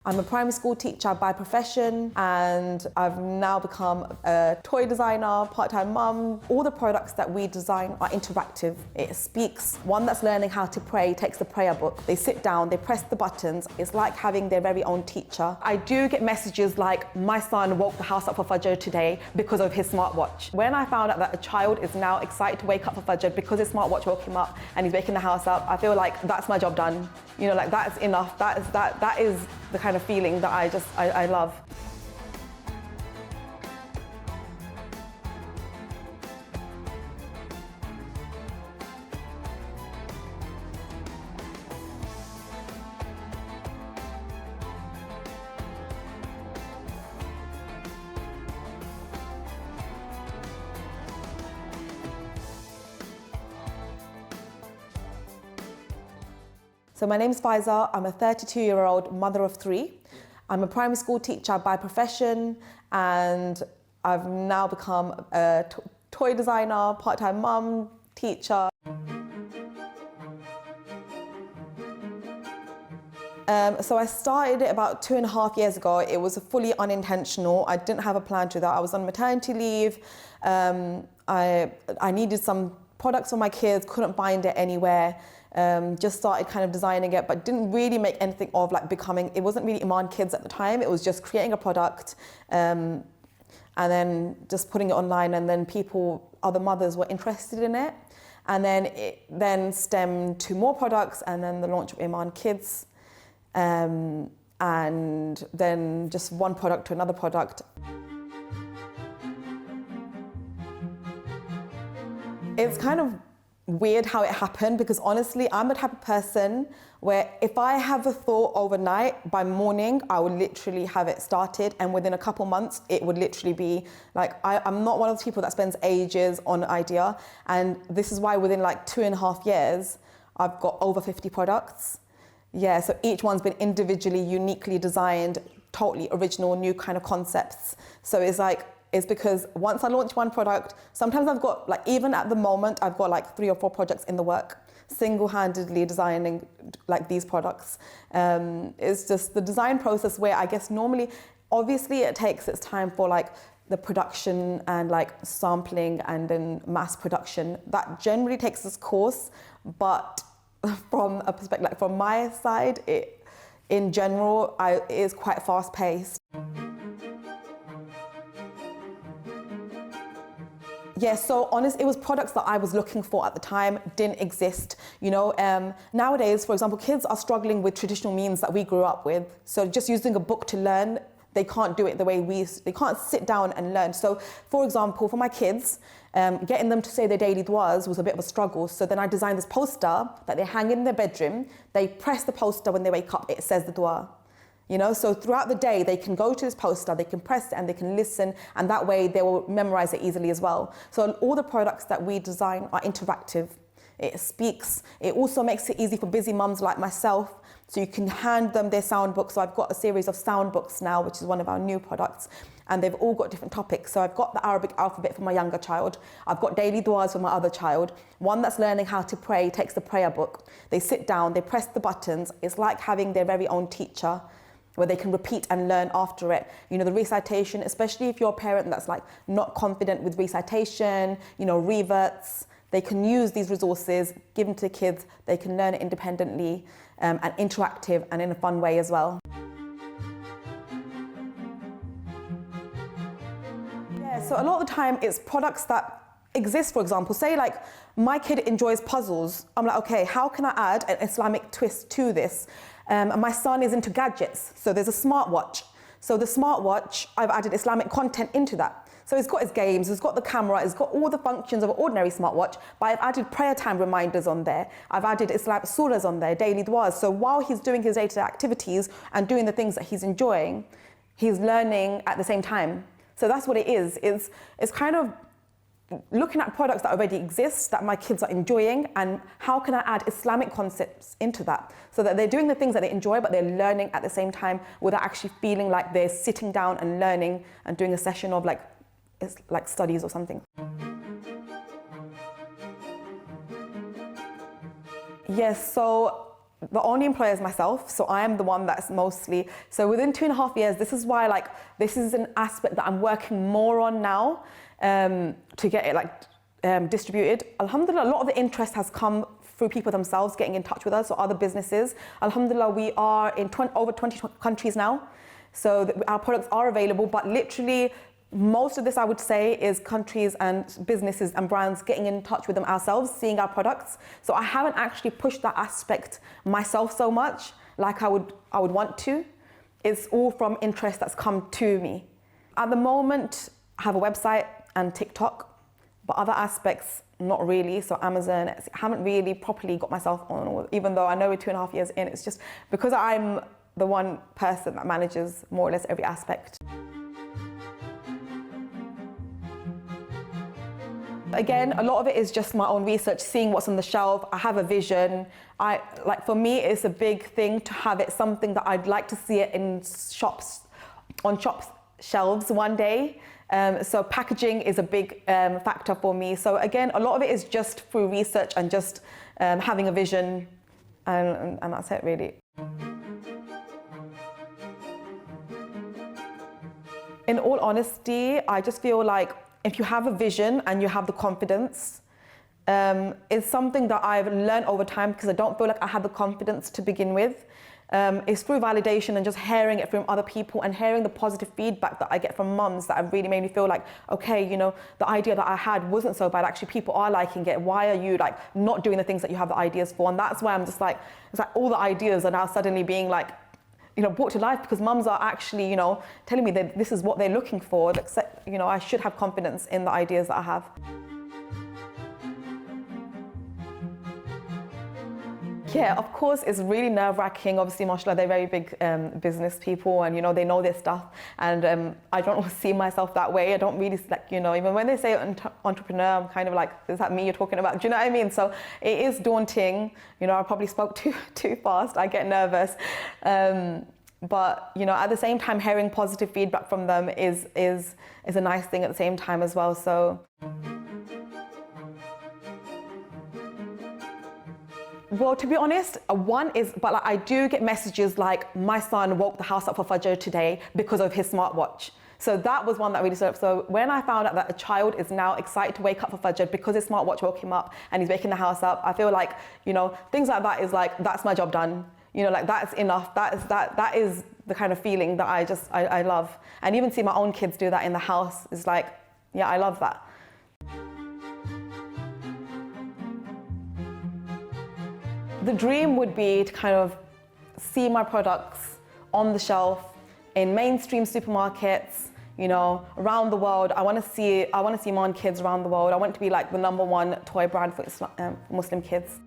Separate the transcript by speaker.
Speaker 1: I'm a primary school teacher by profession, and I've now become a toy designer, part-time mum. All the products that we design are interactive. It speaks. One that's learning how to pray takes the prayer book. They sit down, they press the buttons. It's like having their very own teacher. I do get messages like, my son woke the house up for Fajr today because of his smartwatch. When I found out that a child is now excited to wake up for Fajr because his smartwatch woke him up and he's waking the house up, I feel like that's my job done. You know, like that's enough. That is the kind of feeling that I love. So my name's Faiza. I'm a 32-year-old mother of 3. I'm a primary school teacher by profession, and I've now become a toy designer, part-time mum, teacher. So I started it about 2.5 years ago. It was fully unintentional. I didn't have a plan to that. I was on maternity leave. I needed some products for my kids, couldn't find it anywhere. Just started kind of designing it, but didn't really make anything of like becoming, it wasn't really Iman Kids at the time. It was just creating a product and then just putting it online, and then other mothers were interested in it. And then it then stemmed to more products, and then the launch of Iman Kids. And then just one product to another product. It's kind of weird how it happened, because honestly, I'm the type of person where if I have a thought overnight, by morning, I would literally have it started, and within a couple months, it would literally be like, I'm not one of those people that spends ages on an idea, and this is why within like 2.5 years, I've got over 50 products. Yeah, so each one's been individually, uniquely designed, totally original, new kind of concepts. So it's because once I launch one product, sometimes I've got, like, even at the moment, I've got like 3 or 4 projects in the work, single-handedly designing like these products. It's just the design process where I guess normally, obviously it takes its time for like the production and like sampling and then mass production. That generally takes its course, but from a perspective, like from my side, in general, it is quite fast-paced. Yeah, so honestly, it was products that I was looking for at the time, didn't exist. You know, nowadays, for example, kids are struggling with traditional means that we grew up with. So just using a book to learn, they can't do it the way they can't sit down and learn. So, for example, for my kids, getting them to say their daily du'as was a bit of a struggle. So then I designed this poster that they hang in their bedroom. They press the poster when they wake up, it says the du'a. You know, so throughout the day, they can go to this poster, they can press it and they can listen, and that way they will memorize it easily as well. So all the products that we design are interactive. It speaks. It also makes it easy for busy mums like myself. So you can hand them their sound books. So I've got a series of sound books now, which is one of our new products, and they've all got different topics. So I've got the Arabic alphabet for my younger child. I've got daily du'as for my other child. One that's learning how to pray takes the prayer book. They sit down, they press the buttons. It's like having their very own teacher, where they can repeat and learn after it. You know, the recitation, especially if you're a parent that's like not confident with recitation, you know, reverts, they can use these resources given to kids. They can learn it independently and interactive and in a fun way as well. Yeah, so a lot of the time it's products that exist. For example, say like my kid enjoys puzzles. I'm like, okay, how can I add an Islamic twist to this? And my son is into gadgets, so there's a smartwatch. So the smartwatch, I've added Islamic content into that. So it's got his games, it's got the camera, it's got all the functions of an ordinary smartwatch, but I've added prayer time reminders on there. I've added Islamic surahs on there, daily du'as. So while he's doing his day-to-day activities and doing the things that he's enjoying, he's learning at the same time. So that's what it is. It's kind of looking at products that already exist, that my kids are enjoying, and how can I add Islamic concepts into that so that they're doing the things that they enjoy, but they're learning at the same time without actually feeling like they're sitting down and learning and doing a session of like studies or something. Yes, so the only employer is myself, so I am the one that's mostly, so within 2.5 years, this is why like, this is an aspect that I'm working more on now to get it like distributed. Alhamdulillah, a lot of the interest has come through people themselves getting in touch with us or other businesses. Alhamdulillah, we are in over 20 countries now, so our products are available, but literally most of this, I would say, is countries and businesses and brands getting in touch with them ourselves, seeing our products. So I haven't actually pushed that aspect myself so much like I would want to. It's all from interest that's come to me. At the moment, I have a website and TikTok, but other aspects, not really. So Amazon, I haven't really properly got myself on, even though I know we're 2.5 years in, it's just because I'm the one person that manages more or less every aspect. Again, a lot of it is just my own research, seeing what's on the shelf. I have a vision. For me, it's a big thing to have it something that I'd like to see it in shops, on shops shelves one day. So packaging is a big factor for me. So again, a lot of it is just through research and just having a vision, and that's it really. In all honesty, I just feel like if you have a vision and you have the confidence, it's something that I've learned over time, because I don't feel like I had the confidence to begin with. It's through validation and just hearing it from other people and hearing the positive feedback that I get from mums that have really made me feel like, okay, you know, the idea that I had wasn't so bad. Actually, people are liking it. Why are you like not doing the things that you have the ideas for? And that's why I'm just like, it's like all the ideas are now suddenly being like, you know, brought to life, because mums are actually, you know, telling me that this is what they're looking for. That, you know, I should have confidence in the ideas that I have. Yeah, of course, it's really nerve-wracking. Obviously, mashallah, they're very big business people, and you know, they know their stuff. And I don't see myself that way. I don't really, like, you know, even when they say entrepreneur, I'm kind of like, is that me you're talking about? Do you know what I mean? So it is daunting. You know, I probably spoke too fast. I get nervous. But you know, at the same time, hearing positive feedback from them is a nice thing at the same time as well. So. Well, to be honest, one is, but like, I do get messages like, my son woke the house up for Fajr today because of his smartwatch. So that was one that really stood up. So when I found out that a child is now excited to wake up for Fajr because his smartwatch woke him up and he's waking the house up, I feel like, you know, things like that is like, that's my job done. You know, like that's enough. That is the kind of feeling that I love. And even see my own kids do that in the house is like, yeah, I love that. The dream would be to kind of see my products on the shelf in mainstream supermarkets, you know, around the world. I want to see my own kids around the world. I want to be like the #1 toy brand for Muslim kids.